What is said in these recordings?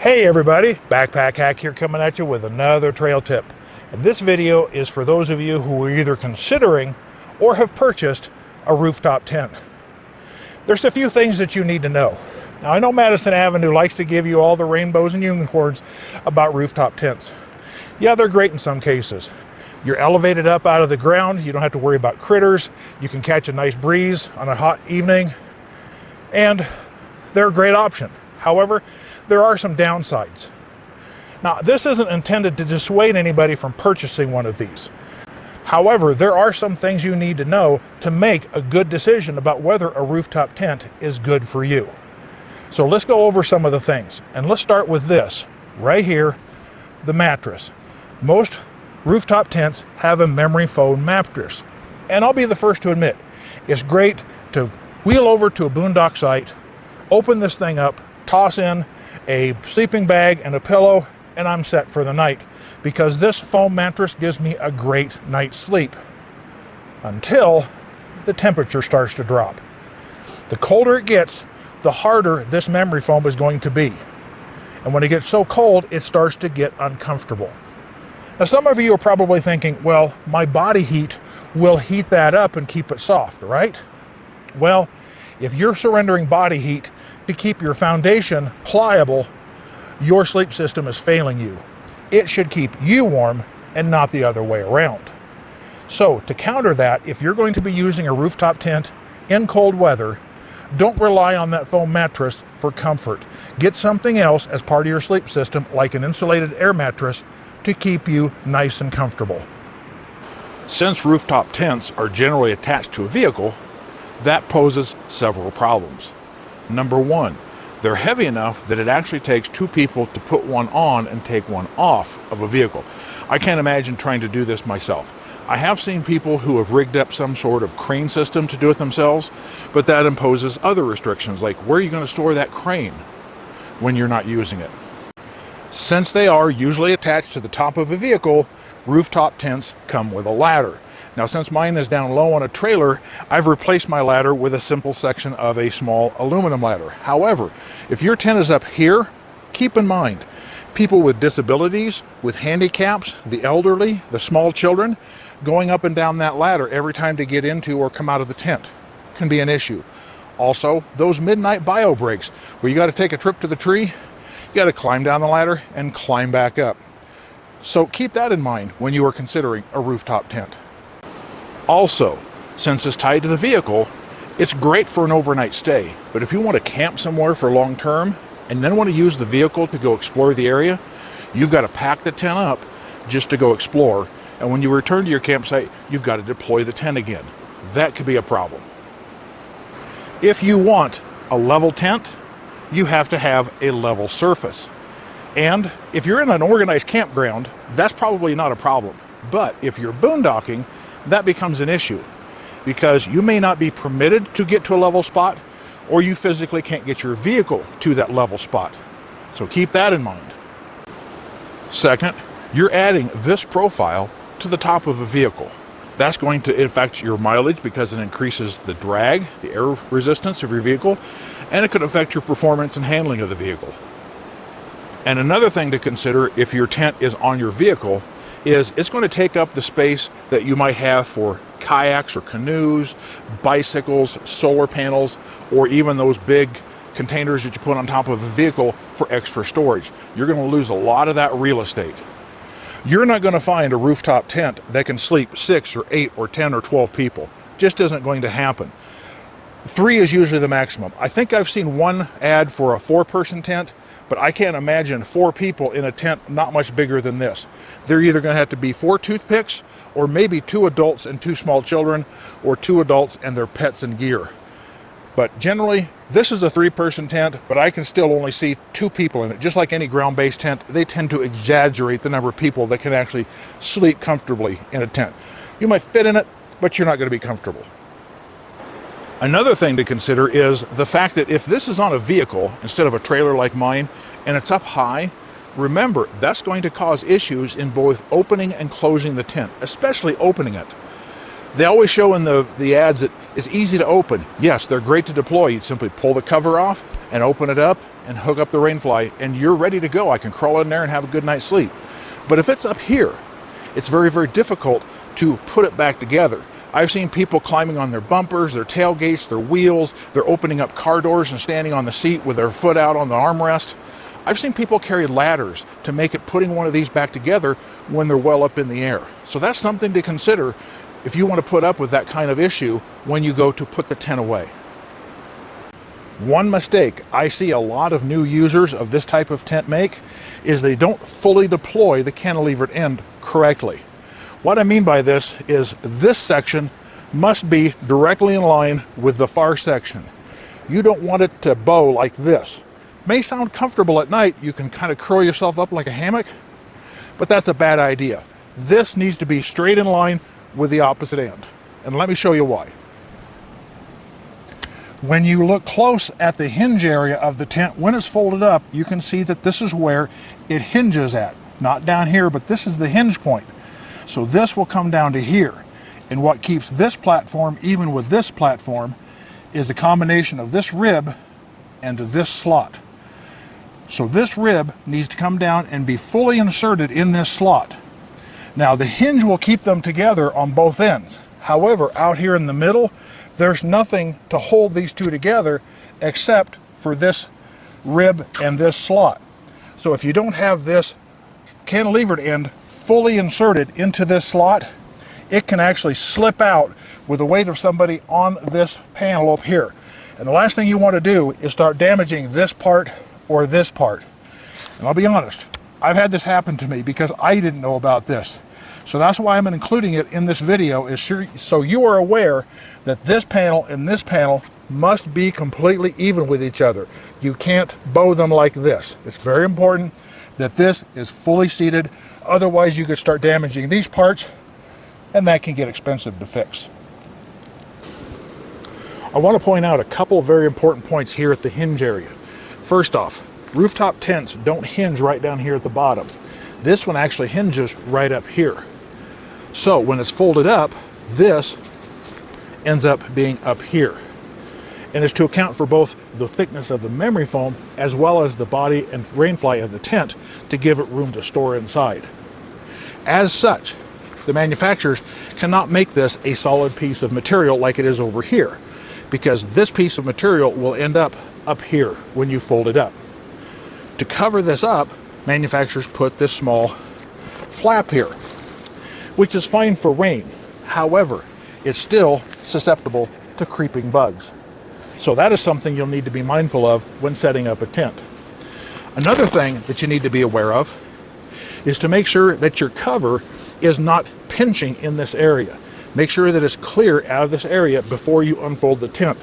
Hey everybody, Backpack Hack here coming at you with another trail tip. And this video is for those of you who are either considering or have purchased a rooftop tent. There's a few things that you need to know. Now I know Madison Avenue likes to give you all the rainbows and unicorns about rooftop tents. Yeah, they're great in some cases. You're elevated up out of the ground, you don't have to worry about critters, you can catch a nice breeze on a hot evening, and they're a great option. However, there are some downsides. Now, this isn't intended to dissuade anybody from purchasing one of these. However, there are some things you need to know to make a good decision about whether a rooftop tent is good for you. So let's go over some of the things. And let's start with this, right here, the mattress. Most rooftop tents have a memory foam mattress. And I'll be the first to admit, it's great to wheel over to a boondock site, open this thing up, toss in a sleeping bag and a pillow, and I'm set for the night, because this foam mattress gives me a great night's sleep until the temperature starts to drop. The colder it gets, the harder this memory foam is going to be. And when it gets so cold, it starts to get uncomfortable. Now, some of you are probably thinking, well, my body heat will heat that up and keep it soft, right? Well, if you're surrendering body heat to keep your foundation pliable, your sleep system is failing you. It should keep you warm and not the other way around. So to counter that, if you're going to be using a rooftop tent in cold weather, don't rely on that foam mattress for comfort. Get something else as part of your sleep system, like an insulated air mattress, to keep you nice and comfortable. Since rooftop tents are generally attached to a vehicle, that poses several problems. Number one, they're heavy enough that it actually takes two people to put one on and take one off of a vehicle. I can't imagine trying to do this myself. I have seen people who have rigged up some sort of crane system to do it themselves, but that imposes other restrictions, like where are you going to store that crane when you're not using it? Since they are usually attached to the top of a vehicle, rooftop tents come with a ladder. Now, since mine is down low on a trailer, I've replaced my ladder with a simple section of a small aluminum ladder. However, if your tent is up here, keep in mind, people with disabilities, with handicaps, the elderly, the small children, going up and down that ladder every time to get into or come out of the tent can be an issue. Also, those midnight bio breaks where you got to take a trip to the tree, you got to climb down the ladder and climb back up. So keep that in mind when you are considering a rooftop tent. Also, since it's tied to the vehicle, it's great for an overnight stay. But if you want to camp somewhere for long term and then want to use the vehicle to go explore the area, you've got to pack the tent up just to go explore. And when you return to your campsite, you've got to deploy the tent again. That could be a problem. If you want a level tent, you have to have a level surface. And if you're in an organized campground, that's probably not a problem. But if you're boondocking, that becomes an issue, because you may not be permitted to get to a level spot, or you physically can't get your vehicle to that level spot. So keep that in mind. Second, you're adding this profile to the top of a vehicle. That's going to affect your mileage because it increases the drag, the air resistance of your vehicle, and it could affect your performance and handling of the vehicle. And another thing to consider if your tent is on your vehicle is it's going to take up the space that you might have for kayaks or canoes, bicycles, solar panels, or even those big containers that you put on top of a vehicle for extra storage. You're going to lose a lot of that real estate. You're not going to find a rooftop tent that can sleep 6 or 8 or 10 or 12 people. Just isn't going to happen. 3 is usually the maximum. I think I've seen one ad for a 4-person tent, but I can't imagine 4 people in a tent not much bigger than this. They're either going to have to be 4 toothpicks, or maybe 2 adults and 2 small children, or 2 adults and their pets and gear. But generally, this is a 3-person tent, but I can still only see 2 people in it. Just like any ground-based tent, they tend to exaggerate the number of people that can actually sleep comfortably in a tent. You might fit in it, but you're not going to be comfortable. Another thing to consider is the fact that if this is on a vehicle instead of a trailer like mine, and it's up high, remember that's going to cause issues in both opening and closing the tent, especially opening it. They always show in the ads that it's easy to open. Yes, they're great to deploy. You'd simply pull the cover off and open it up and hook up the rainfly, and you're ready to go. I can crawl in there and have a good night's sleep. But if it's up here, it's very, very difficult to put it back together. I've seen people climbing on their bumpers, their tailgates, their wheels. They're opening up car doors and standing on the seat with their foot out on the armrest. I've seen people carry ladders to make it putting one of these back together when they're well up in the air. So that's something to consider if you want to put up with that kind of issue when you go to put the tent away. One mistake I see a lot of new users of this type of tent make is they don't fully deploy the cantilevered end correctly. What I mean by this is this section must be directly in line with the far section. You don't want it to bow like this. May sound comfortable at night. You can kind of curl yourself up like a hammock, but that's a bad idea. This needs to be straight in line with the opposite end. And let me show you why. When you look close at the hinge area of the tent, when it's folded up, you can see that this is where it hinges at. Not down here, but this is the hinge point. So this will come down to here. And what keeps this platform even with this platform is a combination of this rib and this slot. So this rib needs to come down and be fully inserted in this slot. Now the hinge will keep them together on both ends. However, out here in the middle, there's nothing to hold these two together except for this rib and this slot. So if you don't have this cantilevered end fully inserted into this slot, it can actually slip out with the weight of somebody on this panel up here. And the last thing you want to do is start damaging this part or this part. And I'll be honest, I've had this happen to me because I didn't know about this. So that's why I'm including it in this video, is so you are aware that this panel and this panel must be completely even with each other. You can't bow them like this. It's very important that this is fully seated. Otherwise you could start damaging these parts, and that can get expensive to fix. I want to point out a couple of very important points here at the hinge area. First off, rooftop tents don't hinge right down here at the bottom. This one actually hinges right up here. So when it's folded up, this ends up being up here. And it's to account for both the thickness of the memory foam as well as the body and rainfly of the tent to give it room to store inside. As such, the manufacturers cannot make this a solid piece of material like it is over here, because this piece of material will end up here when you fold it up. To cover this up, manufacturers put this small flap here, which is fine for rain. However, it's still susceptible to creeping bugs. So that is something you'll need to be mindful of when setting up a tent. Another thing that you need to be aware of is to make sure that your cover is not pinching in this area. Make sure that it's clear out of this area before you unfold the tent,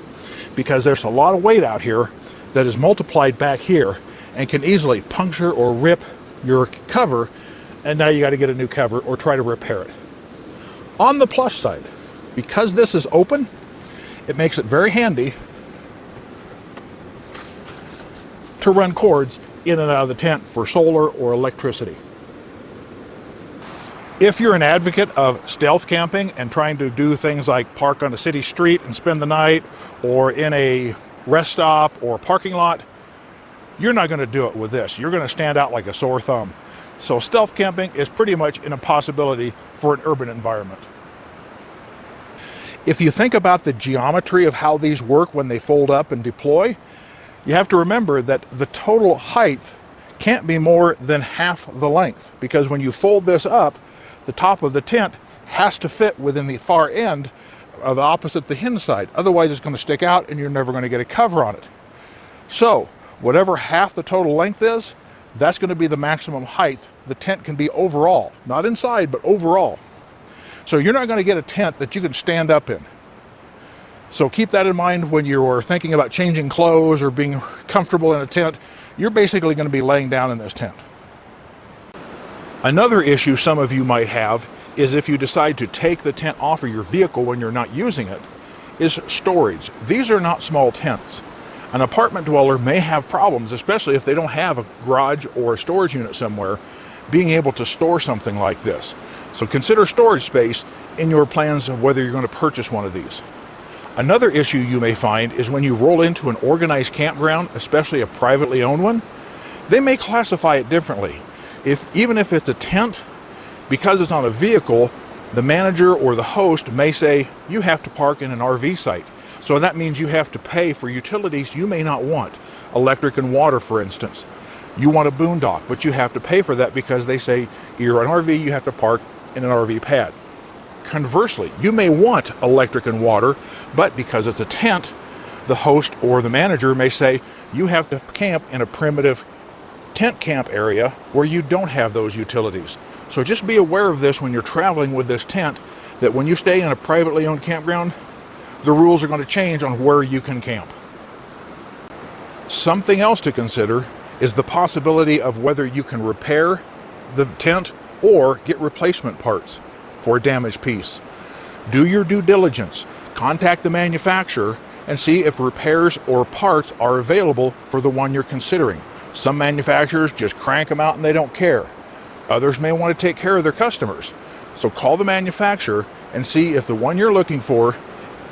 because there's a lot of weight out here that is multiplied back here and can easily puncture or rip your cover, and now you got to get a new cover or try to repair it. On the plus side, because this is open, it makes it very handy to run cords in and out of the tent for solar or electricity. If you're an advocate of stealth camping and trying to do things like park on a city street and spend the night, or in a rest stop or parking lot, you're not going to do it with this. You're going to stand out like a sore thumb. So stealth camping is pretty much an impossibility for an urban environment. If you think about the geometry of how these work when they fold up and deploy, you have to remember that the total height can't be more than half the length, because when you fold this up, the top of the tent has to fit within the far end of opposite the hinge side. Otherwise it's going to stick out and you're never going to get a cover on it. So whatever half the total length is, that's going to be the maximum height the tent can be overall. Not inside, but overall. So you're not going to get a tent that you can stand up in. So keep that in mind when you're thinking about changing clothes or being comfortable in a tent. You're basically going to be laying down in this tent. Another issue some of you might have is if you decide to take the tent off of your vehicle when you're not using it, is storage. These are not small tents. An apartment dweller may have problems, especially if they don't have a garage or a storage unit somewhere, being able to store something like this. So consider storage space in your plans of whether you're going to purchase one of these. Another issue you may find is when you roll into an organized campground, especially a privately owned one, they may classify it differently. Even if it's a tent, because it's on a vehicle, the manager or the host may say you have to park in an RV site. So that means you have to pay for utilities you may not want. Electric and water, for instance. You want a boondock, but you have to pay for that because they say you're an RV, you have to park in an RV pad. Conversely, you may want electric and water, but because it's a tent, the host or the manager may say you have to camp in a primitive tent camp area where you don't have those utilities. So just be aware of this when you're traveling with this tent, that when you stay in a privately owned campground, the rules are going to change on where you can camp. Something else to consider is the possibility of whether you can repair the tent or get replacement parts for a damaged piece. Do your due diligence. Contact the manufacturer and see if repairs or parts are available for the one you're considering. Some manufacturers just crank them out and they don't care. Others may want to take care of their customers. So call the manufacturer and see if the one you're looking for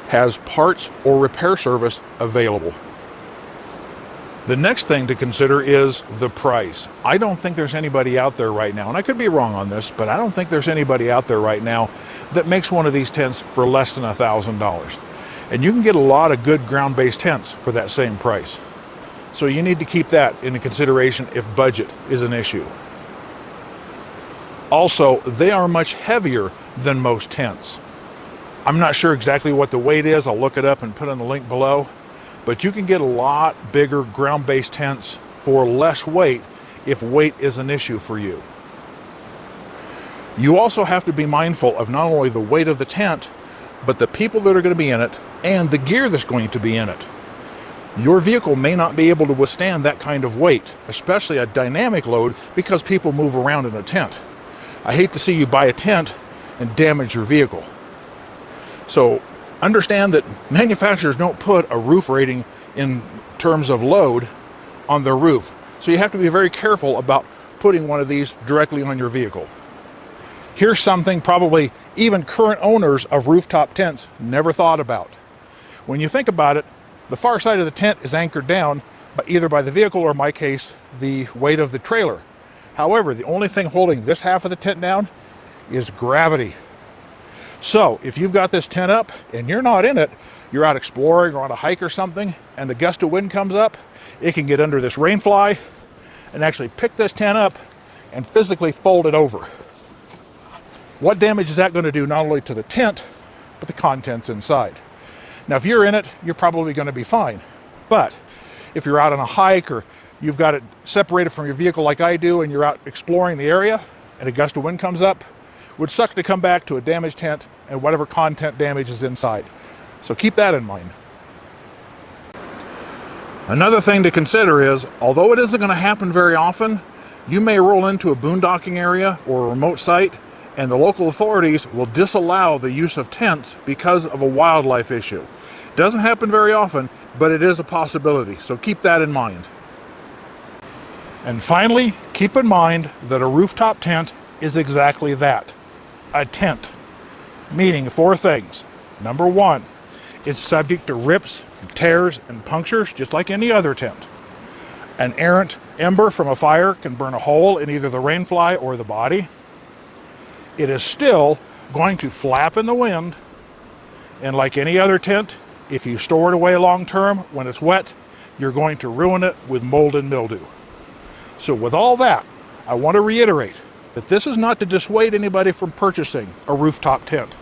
has parts or repair service available. The next thing to consider is the price. I don't think there's anybody out there right now, and I could be wrong on this, but I don't think there's anybody out there right now that makes one of these tents for less than $1,000. And you can get a lot of good ground-based tents for that same price. So you need to keep that into consideration if budget is an issue. Also, they are much heavier than most tents. I'm not sure exactly what the weight is. I'll look it up and put in the link below. But you can get a lot bigger ground-based tents for less weight if weight is an issue for you. You also have to be mindful of not only the weight of the tent, but the people that are going to be in it and the gear that's going to be in it. Your vehicle may not be able to withstand that kind of weight, especially a dynamic load, because people move around in a tent. I hate to see you buy a tent and damage your vehicle. So understand that manufacturers don't put a roof rating in terms of load on their roof. So you have to be very careful about putting one of these directly on your vehicle. Here's something probably even current owners of rooftop tents never thought about. When you think about it, the far side of the tent is anchored down either by the vehicle or, in my case, the weight of the trailer. However, the only thing holding this half of the tent down is gravity. So if you've got this tent up and you're not in it, you're out exploring or on a hike or something, and a gust of wind comes up, it can get under this rain fly and actually pick this tent up and physically fold it over. What damage is that going to do not only to the tent, but the contents inside? Now, if you're in it, you're probably going to be fine. But if you're out on a hike or you've got it separated from your vehicle like I do and you're out exploring the area and a gust of wind comes up, it would suck to come back to a damaged tent and whatever content damage is inside. So keep that in mind. Another thing to consider is, although it isn't going to happen very often, you may roll into a boondocking area or a remote site and the local authorities will disallow the use of tents because of a wildlife issue. It doesn't happen very often, but it is a possibility, so keep that in mind. And finally, keep in mind that a rooftop tent is exactly that, a tent, meaning 4 things. Number 1, it's subject to rips, tears, and punctures just like any other tent. An errant ember from a fire can burn a hole in either the rainfly or the body. It is still going to flap in the wind, and like any other tent, if you store it away long term, when it's wet, you're going to ruin it with mold and mildew. So with all that, I want to reiterate that this is not to dissuade anybody from purchasing a rooftop tent.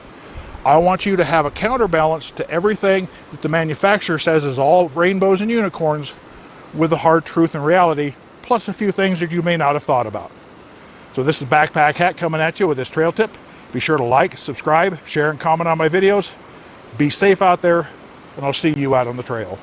I want you to have a counterbalance to everything that the manufacturer says is all rainbows and unicorns, with the hard truth and reality, plus a few things that you may not have thought about. So this is Backpack Hack coming at you with this trail tip. Be sure to like, subscribe, share, and comment on my videos. Be safe out there, and I'll see you out on the trail.